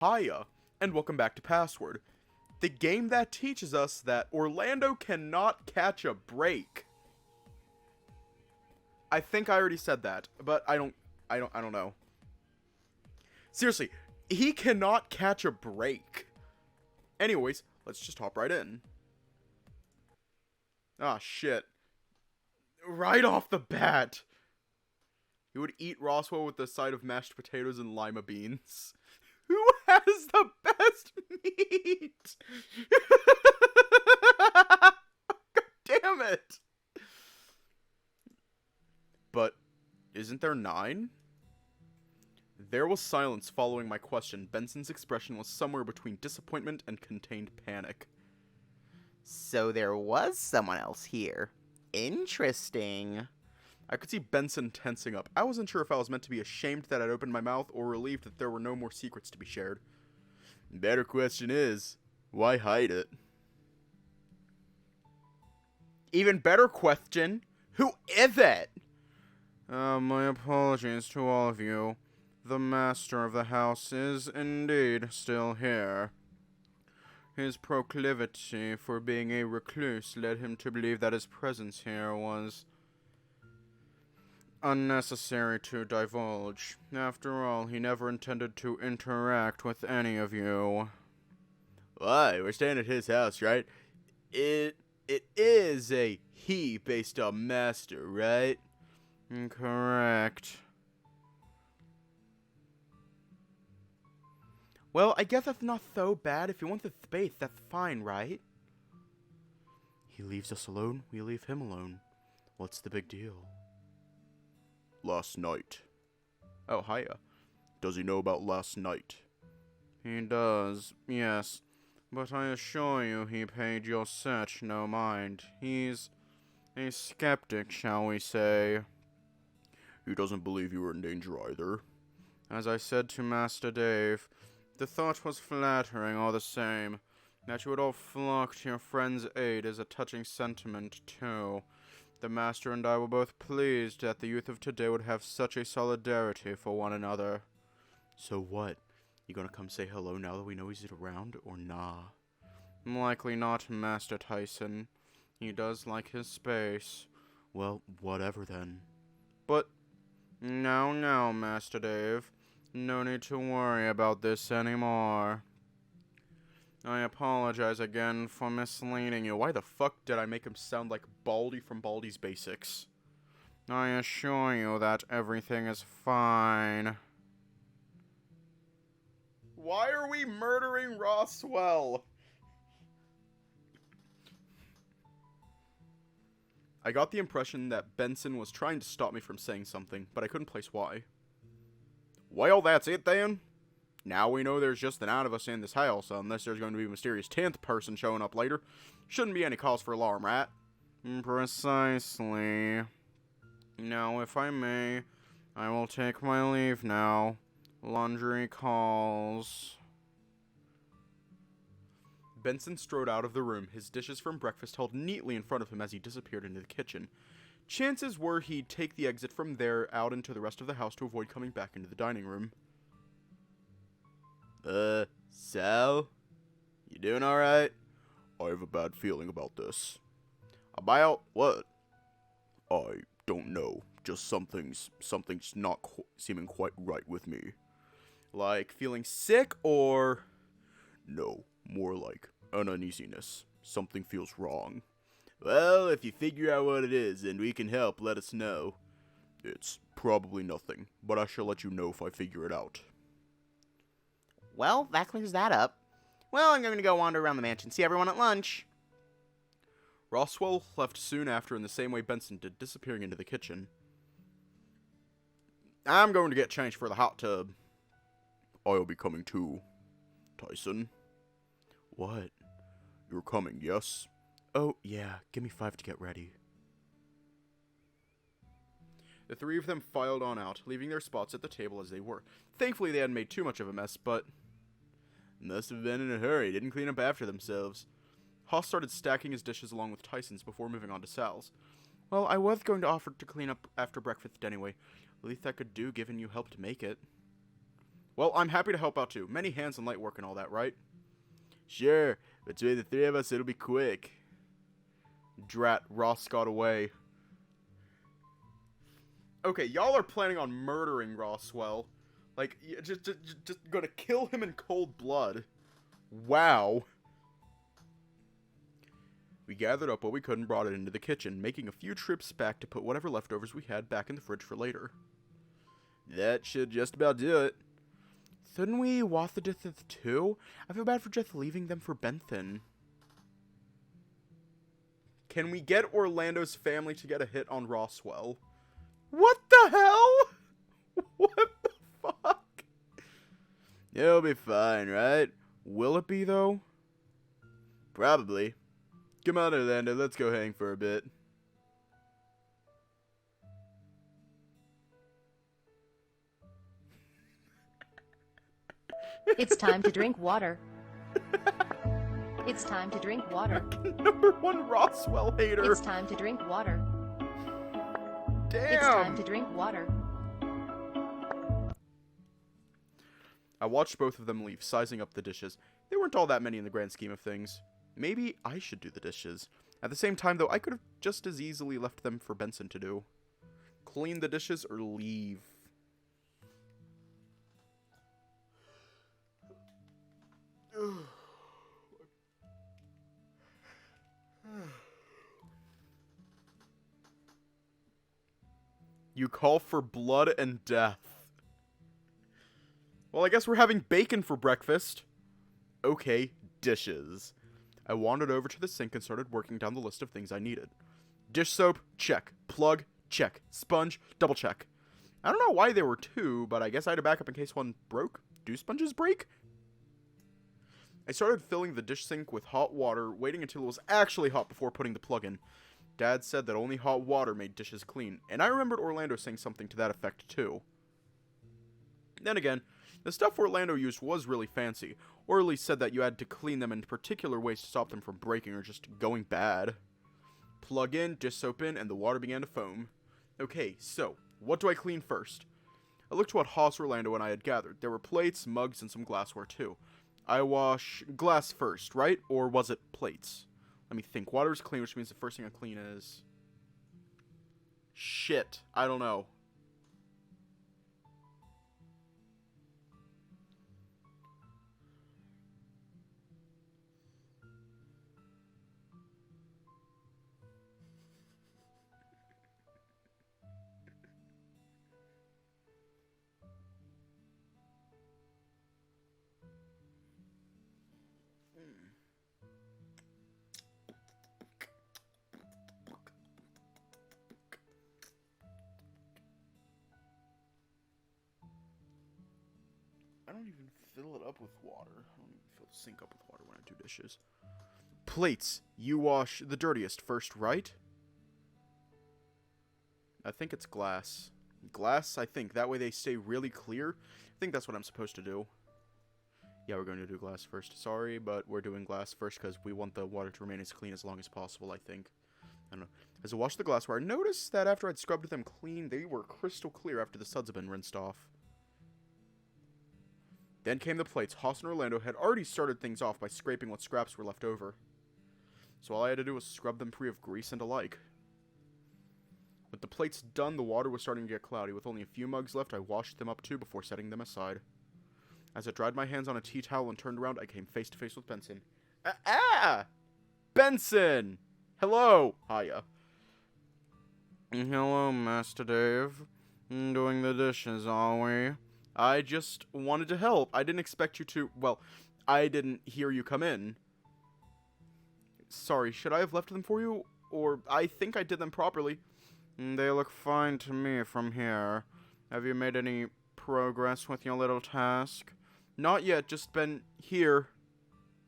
Hiya, and welcome back to Password, the game that teaches us that Orlando cannot catch a break. I think I already said that, but I don't know. Seriously, he cannot catch a break. Anyways, let's just hop right in. Ah, shit. Right off the bat. He would eat Roswell with the side of mashed potatoes and lima beans. Who has the best meat? God damn it. But isn't there 9? There was silence following my question. Benson's expression was somewhere between disappointment and contained panic. So there was someone else here. Interesting. I could see Benson tensing up. I wasn't sure if I was meant to be ashamed that I'd opened my mouth or relieved that there were no more secrets to be shared. Better question is, why hide it? Even better question, who is it? My apologies to all of you. The master of the house is indeed still here. His proclivity for being a recluse led him to believe that his presence here was unnecessary to divulge. After all, he never intended to interact with any of you. Why? We're staying at his house, right? It is a he based on master, right? Correct. Well, I guess that's not so bad. If you want the space, that's fine, right? He leaves us alone, we leave him alone. What's the big deal? Last night. Oh, hiya. Does he know about last night? He does, yes. But I assure you he paid your search no mind. He's a skeptic, shall we say. He doesn't believe you were in danger either. As I said to Master Dave, the thought was flattering all the same. That you would all flock to your friend's aid is a touching sentiment, too. The Master and I were both pleased that the youth of today would have such a solidarity for one another. So what? You gonna come say hello now that we know he's around, or nah? Likely not, Master Tyson. He does like his space. Well, whatever then. But, now, Master Dave. No need to worry about this anymore. I apologize again for misleading you. Why the fuck did I make him sound like Baldy from Baldy's Basics? I assure you that everything is fine. Why are we murdering Roswell? I got the impression that Benson was trying to stop me from saying something, but I couldn't place why. Well, that's it then. Now we know there's just the 9 of us in this house, unless there's going to be a mysterious 10th person showing up later. Shouldn't be any cause for alarm, right? Precisely. Now, if I may, I will take my leave now. Laundry calls. Benson strode out of the room, his dishes from breakfast held neatly in front of him as he disappeared into the kitchen. Chances were he'd take the exit from there out into the rest of the house to avoid coming back into the dining room. Sal? You doing alright? I have a bad feeling about this. About what? I don't know. Just something's not seeming quite right with me. Like feeling sick or... No, more like an uneasiness. Something feels wrong. Well, if you figure out what it is and we can help, let us know. It's probably nothing, but I shall let you know if I figure it out. Well, that clears that up. Well, I'm going to go wander around the mansion, see everyone at lunch. Roswell left soon after in the same way Benson did, disappearing into the kitchen. I'm going to get changed for the hot tub. I'll be coming too, Tyson. What? You're coming, yes? Oh, yeah, give me 5 to get ready. The 3 of them filed on out, leaving their spots at the table as they were. Thankfully, they hadn't made too much of a mess, but... Must have been in a hurry, didn't clean up after themselves. Haas started stacking his dishes along with Tyson's before moving on to Sal's. Well, I was going to offer to clean up after breakfast anyway. Least I could do, given you helped make it. Well, I'm happy to help out too. Many hands and light work and all that, right? Sure. Between the three of us, it'll be quick. Drat, Ross got away. Okay, y'all are planning on murdering Roswell. Like, just gonna kill him in cold blood. Wow. We gathered up what we could and brought it into the kitchen, making a few trips back to put whatever leftovers we had back in the fridge for later. That should just about do it. Shouldn't we wash the dishes too? I feel bad for just leaving them for Benson. Can we get Orlando's family to get a hit on Roswell? What the hell? What the fuck? It'll be fine, right? Will it be, though? Probably. Come on, Orlando, let's go hang for a bit. It's time to drink water. It's time to drink water. #1 Roswell hater. It's time to drink water. Damn. It's time to drink water. I watched both of them leave, sizing up the dishes. There weren't all that many in the grand scheme of things. Maybe I should do the dishes. At the same time, though, I could have just as easily left them for Benson to do. Clean the dishes or leave. You call for blood and death. Well, I guess we're having bacon for breakfast. Okay, dishes. I wandered over to the sink and started working down the list of things I needed. Dish soap, check. Plug, check. Sponge, double check. I don't know why there were two, but I guess I had to back up in case one broke. Do sponges break? I started filling the dish sink with hot water, waiting until it was actually hot before putting the plug in. Dad said that only hot water made dishes clean, and I remembered Orlando saying something to that effect too. Then again, the stuff Orlando used was really fancy, or at least said that you had to clean them in particular ways to stop them from breaking or just going bad. Plug in, dish soap in, and the water began to foam. Okay, so, what do I clean first? I looked to what Haas, Orlando, and I had gathered. There were plates, mugs, and some glassware too. I wash glass first, right? Or was it plates? Let me think. Water is clean, which means the first thing I clean is... shit. I don't know. I don't even fill it up with water. I don't even fill the sink up with water when I do dishes. Plates. You wash the dirtiest first, right? I think it's glass. Glass, I think. That way they stay really clear. I think that's what I'm supposed to do. Yeah, we're going to do glass first. Sorry, but we're doing glass first because we want the water to remain as clean as long as possible, I think. I don't know. As I washed the glassware, I noticed that after I'd scrubbed them clean, they were crystal clear after the suds had been rinsed off. Then came the plates. Haas and Orlando had already started things off by scraping what scraps were left over. So all I had to do was scrub them free of grease and alike. With the plates done, the water was starting to get cloudy. With only a few mugs left, I washed them up too before setting them aside. As I dried my hands on a tea towel and turned around, I came face to face with Benson. Benson! Hello! Hiya. Hello, Master Dave. Doing the dishes, are we? I just wanted to help. I didn't expect you to... Well, I didn't hear you come in. Sorry, should I have left them for you? Or I think I did them properly. They look fine to me from here. Have you made any progress with your little task? Not yet, just been here,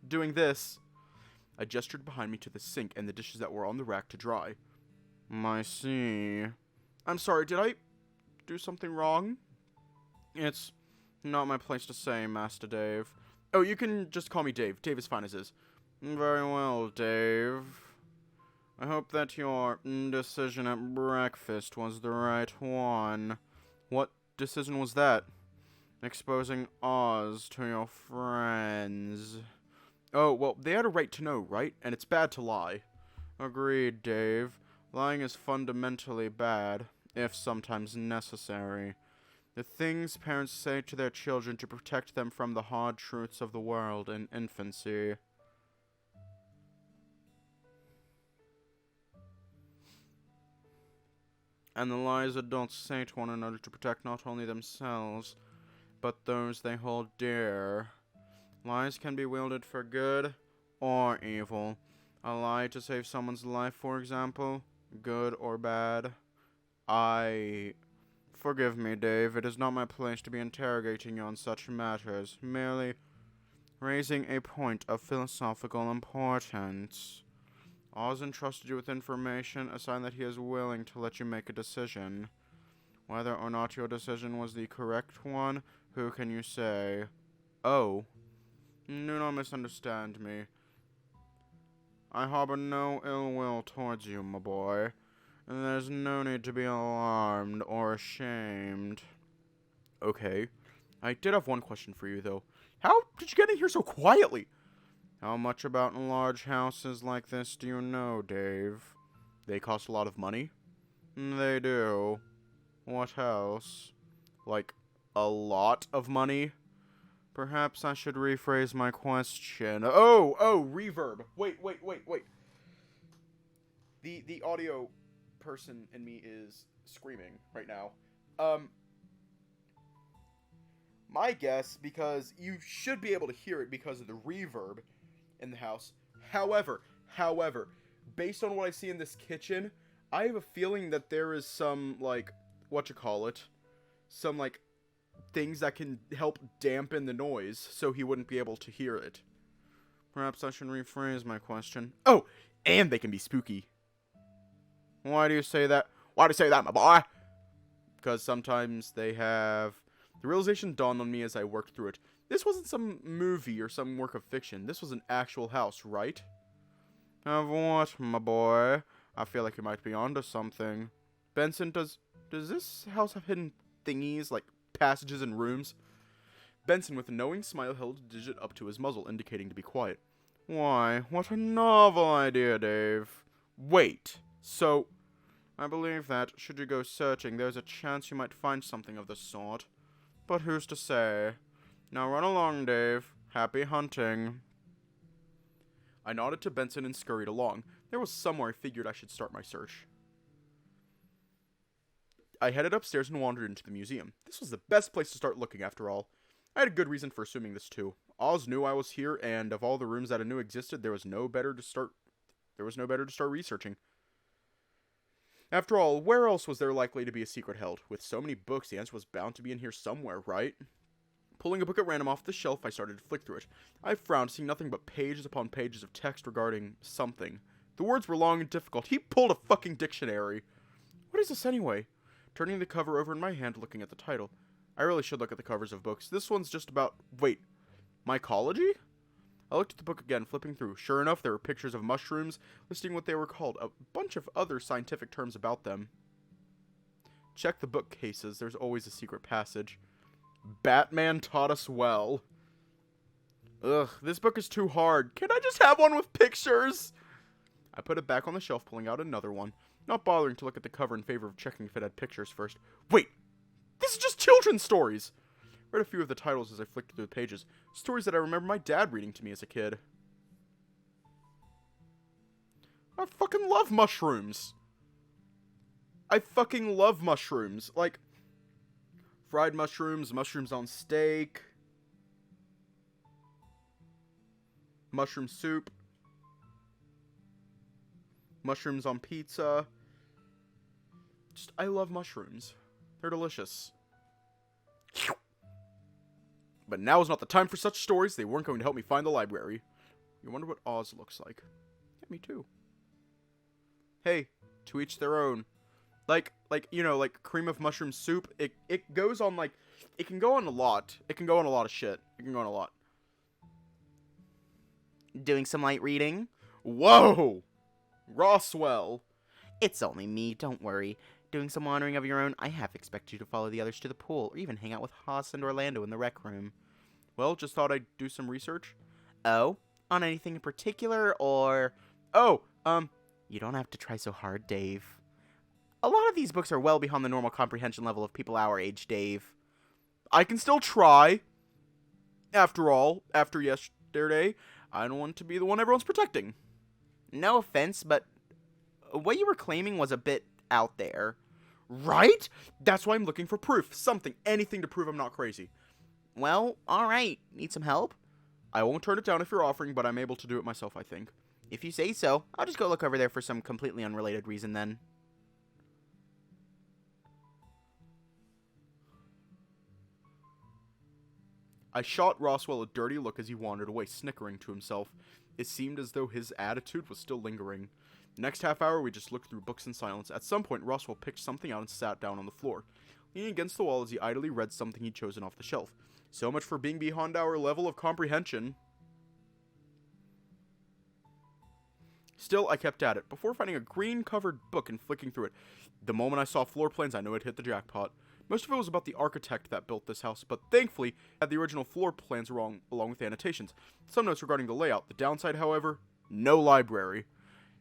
doing this. I gestured behind me to the sink and the dishes that were on the rack to dry. I see. I'm sorry, did I do something wrong? It's not my place to say, Master Dave. Oh, you can just call me Dave. Dave is fine as is. Very well, Dave. I hope that your decision at breakfast was the right one. What decision was that? exposing Oz to your friends. Oh, well, they had a right to know, right? And it's bad to lie. Agreed, Dave. Lying is fundamentally bad, if sometimes necessary. The things parents say to their children to protect them from the hard truths of the world in infancy. And the lies adults say to one another to protect not only themselves, but those they hold dear. Lies can be wielded for good or evil. A lie to save someone's life, for example, good or bad. Forgive me, Dave, it is not my place to be interrogating you on such matters, merely raising a point of philosophical importance. Oz entrusted you with information, a sign that he is willing to let you make a decision. Whether or not your decision was the correct one, who can you say? Oh, do not misunderstand me. I harbor no ill will towards you, my boy, and there's no need to be alarmed or ashamed. Okay, I did have one question for you, though. How did you get in here so quietly? How much about large houses like this do you know, Dave? They cost a lot of money? They do. What else? Like, a lot of money? Perhaps I should rephrase my question. Oh, reverb. Wait. The audio person in me is screaming right now. My guess, because you should be able to hear it because of the reverb in the house. However, based on what I see in this kitchen, I have a feeling that there is some, like, some, like, things that can help dampen the noise so he wouldn't be able to hear it. Perhaps I should rephrase my question. Oh, and they can be spooky. Why do you say that? Why do you say that, my boy? Because sometimes they have... The realization dawned on me as I worked through it. This wasn't some movie or some work of fiction. This was an actual house, right? Of what, my boy? I feel like you might be onto something. Benson, does this house have hidden thingies, like passages and rooms? Benson, with a knowing smile, held a digit up to his muzzle, indicating to be quiet. Why, what a novel idea, Dave. Wait, so... I believe that, should you go searching, there's a chance you might find something of the sort. But who's to say? Now run along, Dave. Happy hunting. I nodded to Benson and scurried along. There was somewhere I figured I should start my search. I headed upstairs and wandered into the museum. This was the best place to start looking, after all. I had a good reason for assuming this, too. Oz knew I was here, and of all the rooms that I knew existed, there was no better to start researching. After all, where else was there likely to be a secret held? With so many books, the answer was bound to be in here somewhere, right? Pulling a book at random off the shelf, I started to flick through it. I frowned, seeing nothing but pages upon pages of text regarding something. The words were long and difficult. He pulled a fucking dictionary. What is this anyway? Turning the cover over in my hand, looking at the title. I really should look at the covers of books. This one's just about... Wait. Mycology? I looked at the book again, flipping through. Sure enough, there were pictures of mushrooms, listing what they were called, a bunch of other scientific terms about them. Check the bookcases, there's always a secret passage. Batman taught us well. Ugh, this book is too hard. Can I just have one with pictures? I put it back on the shelf, pulling out another one, not bothering to look at the cover in favor of checking if it had pictures first. Wait! This is just children's stories! Read a few of the titles as I flicked through the pages. Stories that I remember my dad reading to me as a kid. I fucking love mushrooms. I fucking love mushrooms. Like, fried mushrooms, mushrooms on steak, mushroom soup, mushrooms on pizza. Just, I love mushrooms. They're delicious. But now is not the time for such stories. They weren't going to help me find the library. You wonder what Oz looks like. Yeah, me too. Hey, to each their own. Like, you know, like cream of mushroom soup. It goes on, like, it can go on a lot. It can go on a lot of shit. It can go on a lot. Doing some light reading? Whoa! Roswell. It's only me, don't worry. doing some wandering of your own, I half expect you to follow the others to the pool, or even hang out with Haas and Orlando in the rec room. Well, just thought I'd do some research. Oh? On anything in particular, or... Oh, You don't have to try so hard, Dave. A lot of these books are well beyond the normal comprehension level of people our age, Dave. I can still try. After all, after yesterday, I don't want to be the one everyone's protecting. No offense, but what you were claiming was a bit out there. Right? That's why I'm looking for proof. Something, anything to prove I'm not crazy. Well, alright. Need some help? I won't turn it down if you're offering, but I'm able to do it myself, I think. If you say so, I'll just go look over there for some completely unrelated reason then. I shot Roswell a dirty look as he wandered away, snickering to himself. It seemed as though his attitude was still lingering. The next half hour, we just looked through books in silence. At some point, Roswell picked something out and sat down on the floor, leaning against the wall as he idly read something he'd chosen off the shelf. So much for being beyond our level of comprehension. Still, I kept at it, before finding a green-covered book and flicking through it. The moment I saw floor plans, I knew I'd hit the jackpot. Most of it was about the architect that built this house, but thankfully, it had the original floor plans along with the annotations. Some notes regarding the layout. The downside, however, no library.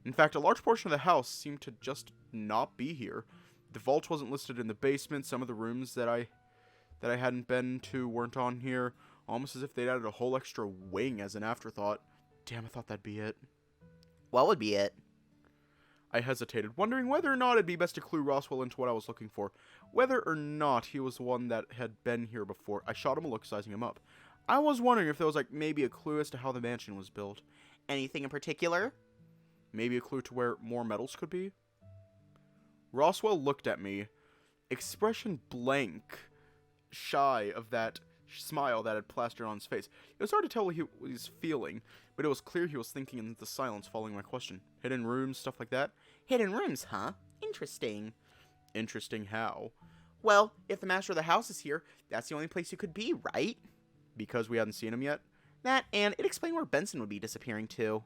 In fact, a large portion of the house seemed to just not be here. The vault wasn't listed in the basement. Some of the rooms that I hadn't been to weren't on here, almost as if they'd added a whole extra wing as an afterthought. Damn, I thought that'd be it. What would be it? I hesitated, wondering whether or not it'd be best to clue Roswell into what I was looking for. Whether or not he was one that had been here before, I shot him a look, sizing him up. I was wondering if there was, maybe a clue as to how the mansion was built. Anything in particular? Maybe a clue to where more metals could be? Roswell looked at me, expression blank, shy of that smile that had plastered on his face. It was hard to tell what he was feeling, but it was clear he was thinking in the silence following my question. Hidden rooms, stuff like that? Hidden rooms, huh? Interesting. Interesting how? Well, if the master of the house is here, that's the only place you could be, right? Because we hadn't seen him yet? That, and it explained where Benson would be disappearing to.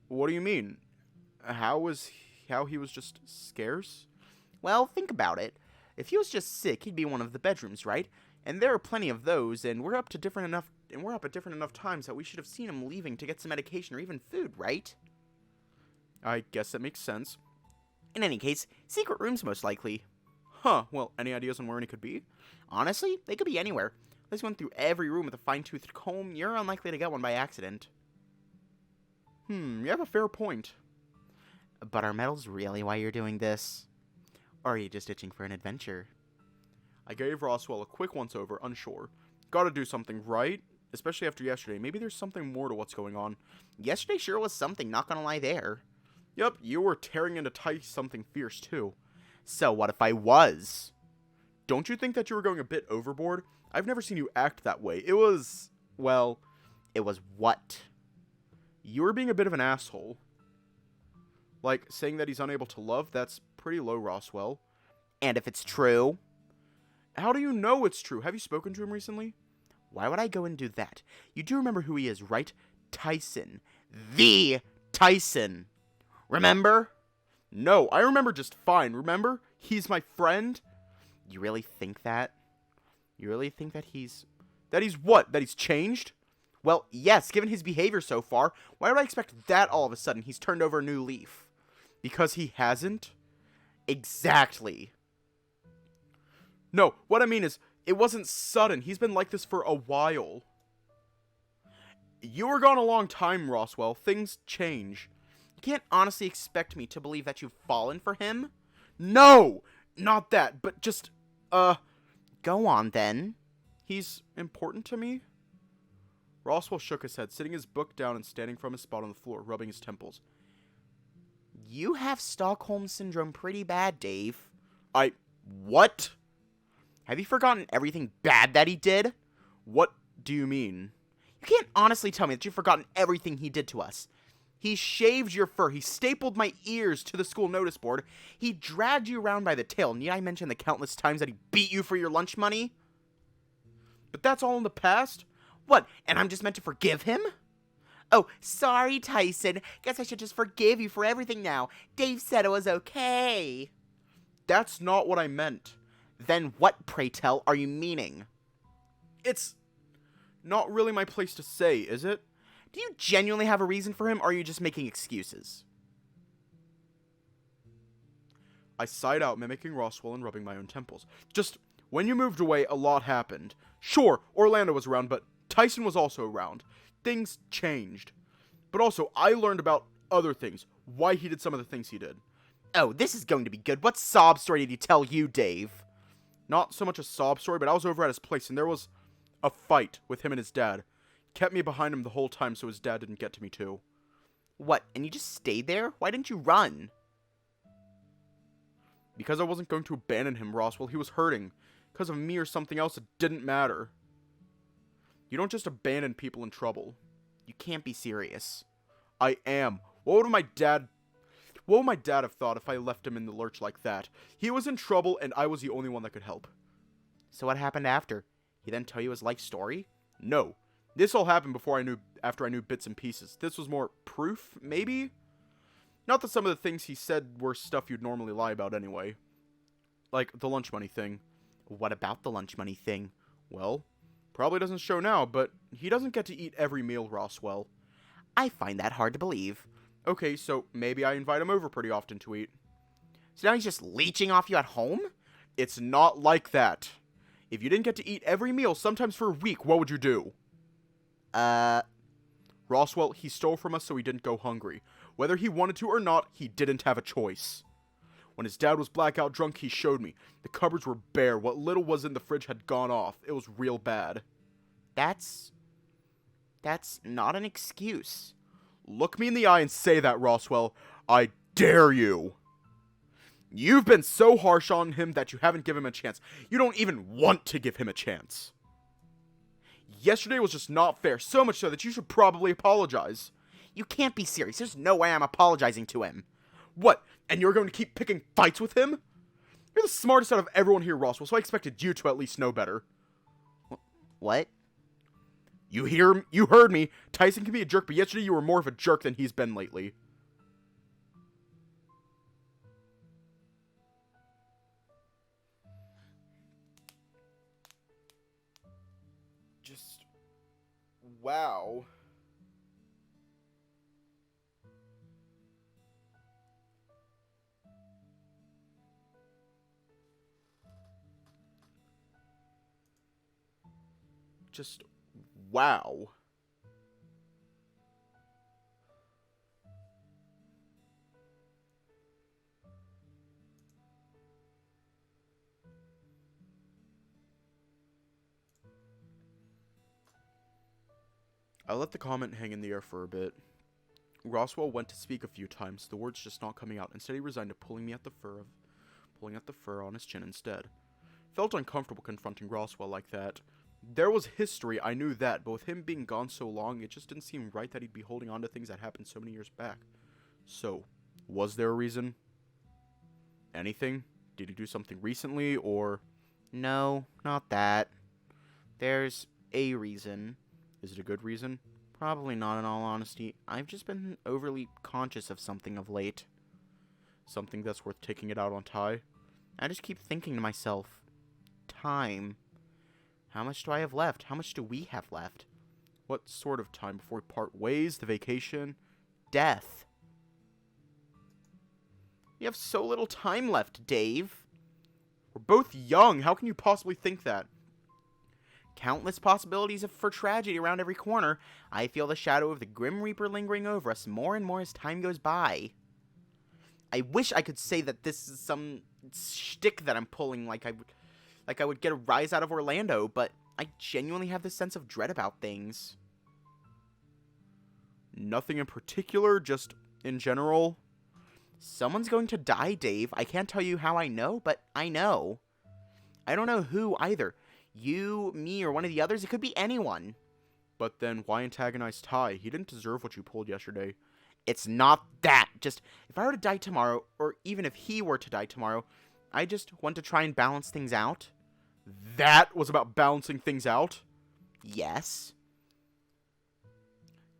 What do you mean? How he was just scarce? Well, think about it. If he was just sick, he'd be in one of the bedrooms, right? And there are plenty of those, and we're up at different enough times that we should have seen him leaving to get some medication or even food, right? I guess that makes sense. In any case, secret rooms most likely. Huh, well, any ideas on where any could be? Honestly, they could be anywhere. Unless you went through every room with a fine-toothed comb, you're unlikely to get one by accident. You have a fair point. But are metals really why you're doing this? Or are you just itching for an adventure? I gave Roswell a quick once-over, unsure. Gotta do something, right? Especially after yesterday. Maybe there's something more to what's going on. Yesterday sure was something, not gonna lie there. Yep, you were tearing into Tice something fierce, too. So what if I was? Don't you think that you were going a bit overboard? I've never seen you act that way. It was, well... It was what? You were being a bit of an asshole. Like, saying that he's unable to love, that's pretty low, Roswell. And if it's true? How do you know it's true? Have you spoken to him recently? Why would I go and do that? You do remember who he is, right? Tyson. The Tyson. Remember? No, I remember just fine. Remember? He's my friend. You really think that? You really think that he's... That he's what? That he's changed? Well, yes, given his behavior so far, why would I expect that all of a sudden he's turned over a new leaf? Because he hasn't? Exactly. No, what I mean is, it wasn't sudden. He's been like this for a while. You were gone a long time, Roswell. Things change. You can't honestly expect me to believe that you've fallen for him? No! Not that, but just, Go on, then. He's important to me? Roswell shook his head, sitting his book down and standing from his spot on the floor, rubbing his temples. You have Stockholm Syndrome pretty bad, Dave. What? Have you forgotten everything bad that he did? What do you mean? You can't honestly tell me that you've forgotten everything he did to us. He shaved your fur. He stapled my ears to the school notice board. He dragged you around by the tail. Need I mention the countless times that he beat you for your lunch money? But that's all in the past? What, and I'm just meant to forgive him? Oh, sorry, Tyson. Guess I should just forgive you for everything now. Dave said it was okay. That's not what I meant. Then what, pray tell, are you meaning? It's not really my place to say, is it? Do you genuinely have a reason for him, or are you just making excuses? I sighed out, mimicking Roswell and rubbing my own temples. Just, when you moved away, a lot happened. Sure, Orlando was around, but Tyson was also around. Things changed. But also, I learned about other things. Why he did some of the things he did. Oh, this is going to be good. What sob story did he tell you, Dave? Not so much a sob story, but I was over at his place, and there was a fight with him and his dad. Kept me behind him the whole time so his dad didn't get to me too. What, and you just stayed there? Why didn't you run? Because I wasn't going to abandon him, Roswell. He was hurting. Because of me or something else, it didn't matter. You don't just abandon people in trouble. You can't be serious. I am. What would my dad have thought if I left him in the lurch like that? He was in trouble, and I was the only one that could help. So what happened after? He then tell you his life story? No. This all happened after I knew bits and pieces. This was more proof, maybe? Not that some of the things he said were stuff you'd normally lie about anyway. Like the lunch money thing. What about the lunch money thing? Well, probably doesn't show now, but he doesn't get to eat every meal, Roswell. I find that hard to believe. Okay, so maybe I invite him over pretty often to eat. So now he's just leeching off you at home? It's not like that. If you didn't get to eat every meal, sometimes for a week, what would you do? Roswell, he stole from us so he didn't go hungry. Whether he wanted to or not, he didn't have a choice. When his dad was blackout drunk, he showed me. The cupboards were bare. What little was in the fridge had gone off. It was real bad. That's not an excuse. Look me in the eye and say that, Roswell. I dare you. You've been so harsh on him that you haven't given him a chance. You don't even want to give him a chance. Yesterday was just not fair, so much so that you should probably apologize. You can't be serious. There's no way I'm apologizing to him. What? And you're going to keep picking fights with him? You're the smartest out of everyone here, Roswell, so I expected you to at least know better. What? You heard me. Tyson can be a jerk, but yesterday you were more of a jerk than he's been lately. Just... wow. Just... wow. I let the comment hang in the air for a bit. Roswell went to speak a few times, the words just not coming out. Instead, he resigned to pulling at the fur on his chin instead. Felt uncomfortable confronting Roswell like that. There was history, I knew that, but with him being gone so long, it just didn't seem right that he'd be holding on to things that happened so many years back. So, was there a reason? Anything? Did he do something recently, or... No, not that. There's a reason. Is it a good reason? Probably not, in all honesty. I've just been overly conscious of something of late. Something that's worth taking it out on Ty? I just keep thinking to myself, time. How much do I have left? How much do we have left? What sort of time before we part ways? The vacation? Death. You have so little time left, Dave. We're both young. How can you possibly think that? Countless possibilities for tragedy around every corner. I feel the shadow of the Grim Reaper lingering over us more and more as time goes by. I wish I could say that this is some shtick that I'm pulling like I would get a rise out of Orlando, but I genuinely have this sense of dread about things. Nothing in particular, just in general? Someone's going to die, Dave. I can't tell you how I know, but I know. I don't know who either. You, me, or one of the others. It could be anyone. But then why antagonize Ty? He didn't deserve what you pulled yesterday. It's not that. Just, if I were to die tomorrow, or even if he were to die tomorrow, I just want to try and balance things out. That was about balancing things out? Yes.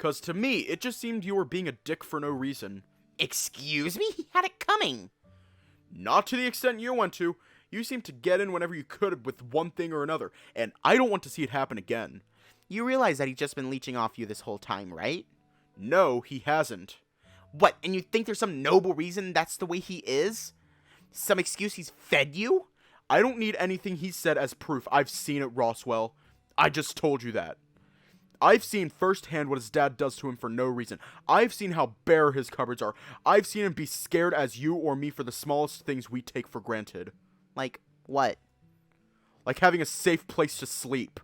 'Cause to me, it just seemed you were being a dick for no reason. Excuse me? He had it coming. Not to the extent you went to. You seemed to get in whenever you could with one thing or another, and I don't want to see it happen again. You realize that he's just been leeching off you this whole time, right? No, he hasn't. What, and you think there's some noble reason that's the way he is? Some excuse he's fed you? I don't need anything he said as proof. I've seen it, Roswell. I just told you that. I've seen firsthand what his dad does to him for no reason. I've seen how bare his cupboards are. I've seen him be scared as you or me for the smallest things we take for granted. Like, what? Like having a safe place to sleep.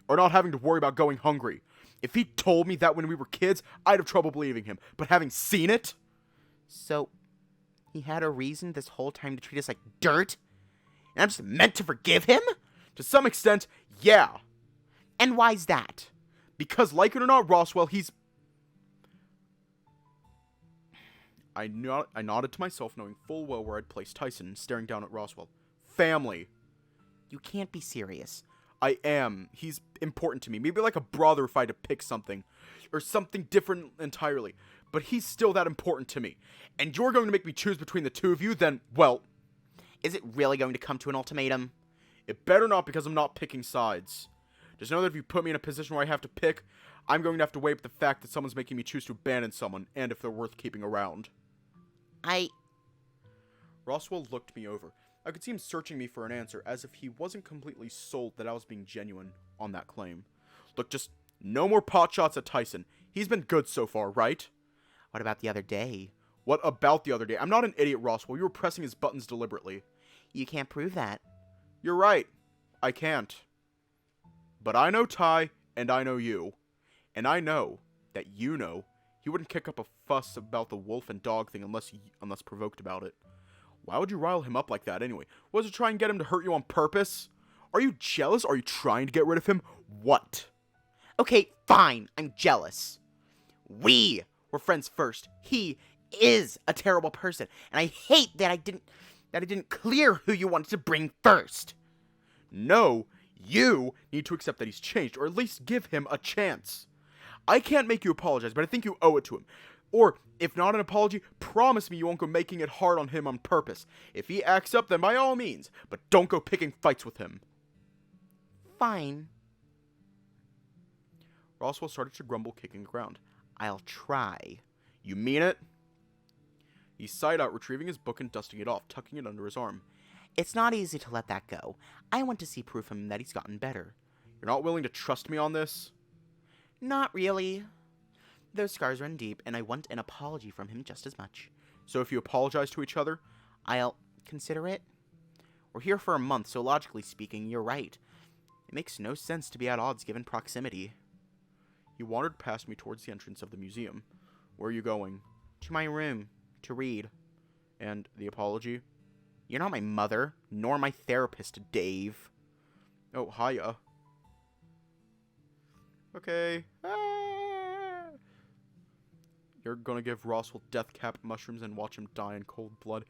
Or not having to worry about going hungry. If he told me that when we were kids, I'd have trouble believing him. But having seen it? So, he had a reason this whole time to treat us like dirt? And I'm just meant to forgive him? To some extent, yeah. And why's that? Because, like it or not, Roswell, he's... I nodded to myself, knowing full well where I'd placed Tyson, staring down at Roswell. Family. You can't be serious. I am. He's important to me. Maybe like a brother if I had to pick something. Or something different entirely. But he's still that important to me. And you're going to make me choose between the two of you, then, well... Is it really going to come to an ultimatum? It better not, because I'm not picking sides. Just know that if you put me in a position where I have to pick, I'm going to have to weigh up the fact that someone's making me choose to abandon someone, and if they're worth keeping around. Roswell looked me over. I could see him searching me for an answer, as if he wasn't completely sold that I was being genuine on that claim. Look, just no more pot shots at Tyson. He's been good so far, right? What about the other day? What about the other day? I'm not an idiot, Roswell. You were pressing his buttons deliberately. You can't prove that. You're right. I can't. But I know Ty, and I know you. And I know that you know he wouldn't kick up a fuss about the wolf and dog thing unless provoked about it. Why would you rile him up like that anyway? Was it try and get him to hurt you on purpose? Are you jealous? Are you trying to get rid of him? What? Okay, fine. I'm jealous. We were friends first. He is a terrible person, and I hate that I didn't clear who you wanted to bring first. No, you need to accept that he's changed, or at least give him a chance. I can't make you apologize, but I think you owe it to him. Or, if not an apology, promise me you won't go making it hard on him on purpose. If he acts up, then by all means, but don't go picking fights with him. Fine. Roswell started to grumble, kicking the ground. I'll try. You mean it? He sighed out, retrieving his book and dusting it off, tucking it under his arm. It's not easy to let that go. I want to see proof of him that he's gotten better. You're not willing to trust me on this? Not really. Those scars run deep, and I want an apology from him just as much. So if you apologize to each other? I'll consider it. We're here for a month, so logically speaking, you're right. It makes no sense to be at odds given proximity. He wandered past me towards the entrance of the museum. Where are you going? To my room, to read. And the apology? You're not my mother, nor my therapist, Dave. Oh, hiya. Okay. You're gonna give Roswell death cap mushrooms and watch him die in cold blood.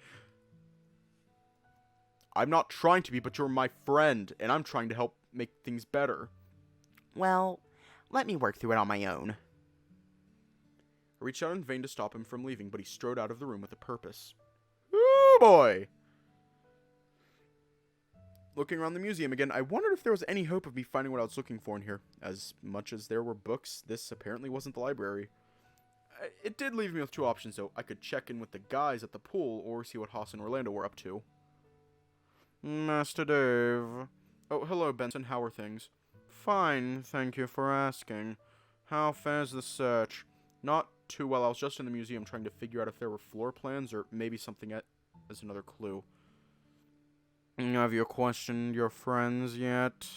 I'm not trying to be, but you're my friend, and I'm trying to help make things better. Well, let me work through it on my own. I reached out in vain to stop him from leaving, but he strode out of the room with a purpose. Ooh, boy! Looking around the museum again, I wondered if there was any hope of me finding what I was looking for in here. As much as there were books, this apparently wasn't the library. It did leave me with two options, though. I could check in with the guys at the pool, or see what Haas and Orlando were up to. Master Dave. Oh, hello, Benson. How are things? Fine, thank you for asking. How fares the search? Not too well. I was just in the museum trying to figure out if there were floor plans, or maybe something as another clue. Have you questioned your friends yet?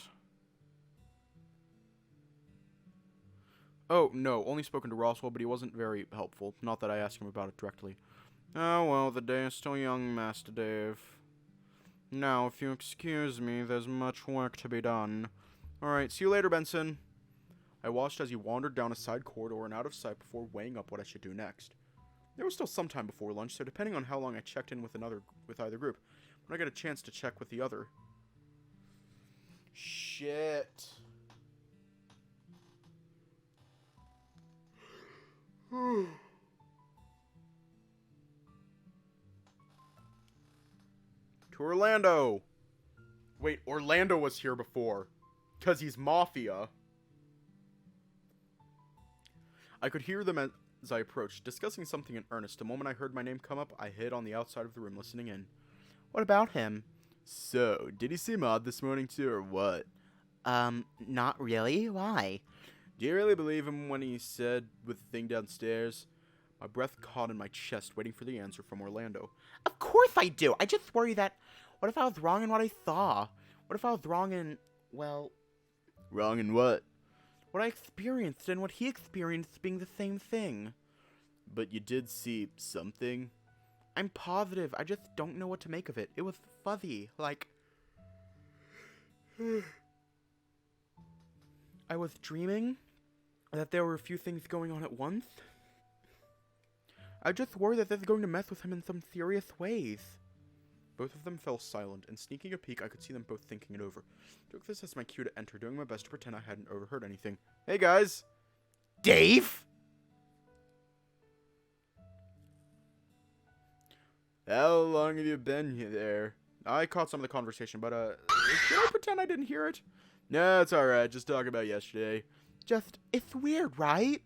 Oh, no, only spoken to Roswell, but he wasn't very helpful. Not that I asked him about it directly. Oh, well, the day is still young, Master Dave. Now, if you excuse me, there's much work to be done. Alright, see you later, Benson. I watched as he wandered down a side corridor and out of sight before weighing up what I should do next. There was still some time before lunch, so depending on how long I checked in with either group, when I got a chance to check with the other. Shit. To Orlando. Wait, Orlando was here before. Because he's mafia. I could hear them as I approached, discussing something in earnest. The moment I heard my name come up, I hid on the outside of the room, listening in. What about him? So, did he seem odd this morning too, or what? Not really. Why? Do you really believe him when he said with the thing downstairs? My breath caught in my chest, waiting for the answer from Orlando. Of course I do. I just worry that, what if I was wrong in what I saw? What if I was wrong in, well... Wrong in what? What I experienced and what he experienced being the same thing. But you did see something? I'm positive. I just don't know what to make of it. It was fuzzy. Like... I was dreaming that there were a few things going on at once. I just worry that this is going to mess with him in some serious ways. Both of them fell silent, and sneaking a peek, I could see them both thinking it over. Took this as my cue to enter, doing my best to pretend I hadn't overheard anything. Hey, guys! Dave? How long have you been there? I caught some of the conversation, but, should I pretend I didn't hear it? No, it's alright, just talk about yesterday. It's weird, right?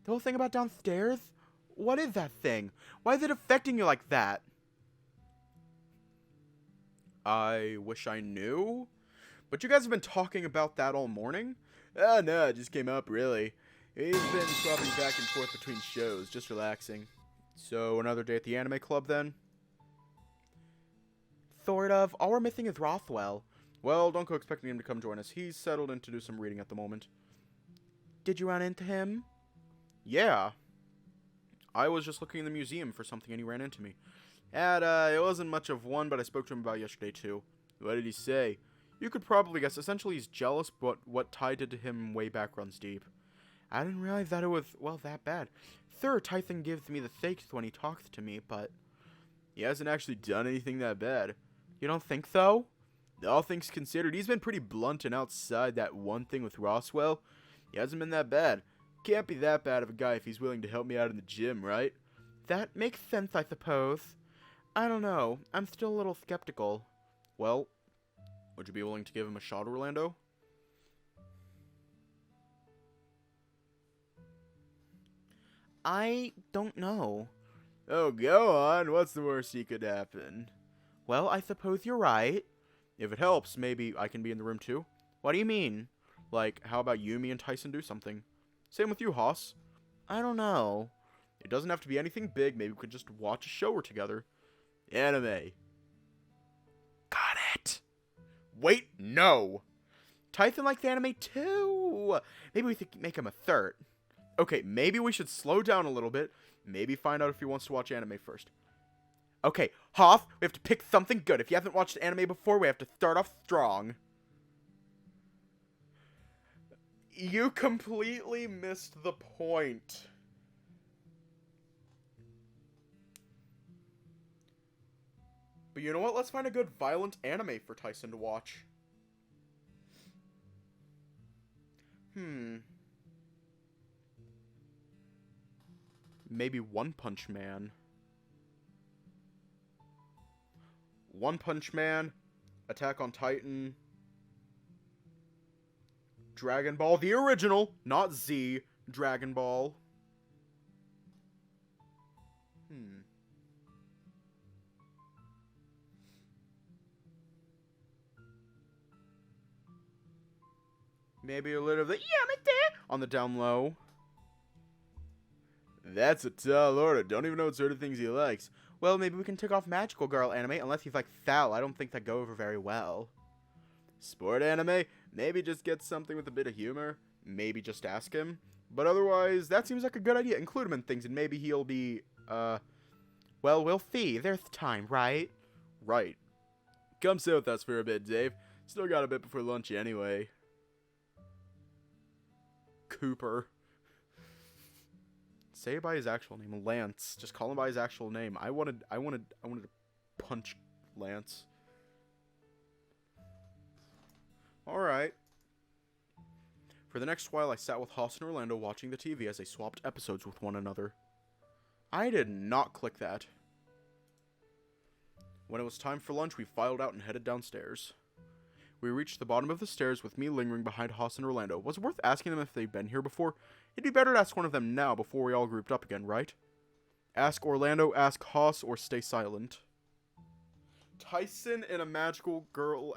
The whole thing about downstairs? What is that thing? Why is it affecting you like that? I wish I knew. But you guys have been talking about that all morning? Oh, no, it just came up, really. He's been swapping back and forth between shows, just relaxing. So, another day at the anime club, then? Sort of. All we're missing is Roswell. Well, don't go expecting him to come join us. He's settled in to do some reading at the moment. Did you run into him? Yeah. I was just looking in the museum for something and he ran into me. And, it wasn't much of one, but I spoke to him about yesterday, too. What did he say? You could probably guess. Essentially, he's jealous, but what Ty did to him way back runs deep. I didn't realize that it was, well, that bad. Sir, Tyson gives me the shakes when he talks to me, but... He hasn't actually done anything that bad. You don't think so? All things considered, he's been pretty blunt, and outside that one thing with Roswell, he hasn't been that bad. Can't be that bad of a guy if he's willing to help me out in the gym, right? That makes sense, I suppose. I don't know. I'm still a little skeptical. Well, would you be willing to give him a shot, Orlando? I don't know. Oh, go on. What's the worst he could happen? Well, I suppose you're right. If it helps, maybe I can be in the room too. What do you mean? Like, how about you, me, and Tyson do something? Same with you, Haas. I don't know. It doesn't have to be anything big. Maybe we could just watch a show or together. Anime. Got it. Wait, no. Tyson likes anime too. Maybe we could make him a third. Okay, maybe we should slow down a little bit. Maybe find out if he wants to watch anime first. Okay, Hoff, we have to pick something good. If you haven't watched anime before, we have to start off strong. You completely missed the point. But you know what? Let's find a good violent anime for Tyson to watch. Maybe One Punch Man. One Punch Man, Attack on Titan, Dragon Ball, the original, not Z, Dragon Ball. Maybe a little of the Yamete on the down low. That's a tall order. Don't even know what sort of things he likes. Well, maybe we can take off Magical Girl anime, unless he's like Thal. I don't think that go over very well. Sport anime? Maybe just get something with a bit of humor. Maybe just ask him. But otherwise, that seems like a good idea. Include him in things, and maybe he'll be, well, we'll see. There's time, right? Right. Come sit with us for a bit, Dave. Still got a bit before lunch anyway. Cooper. Say it by his actual name, Lance. Just call him by his actual name. I wanted to punch Lance. All right. For the next while, I sat with Haas and Orlando watching the TV as they swapped episodes with one another. I did not click that. When it was time for lunch, we filed out and headed downstairs. We reached the bottom of the stairs with me lingering behind Haas and Orlando. Was it worth asking them if they'd been here before? It'd be better to ask one of them now before we all grouped up again, right? Ask Orlando, ask Haas, or stay silent. Tyson in a magical girl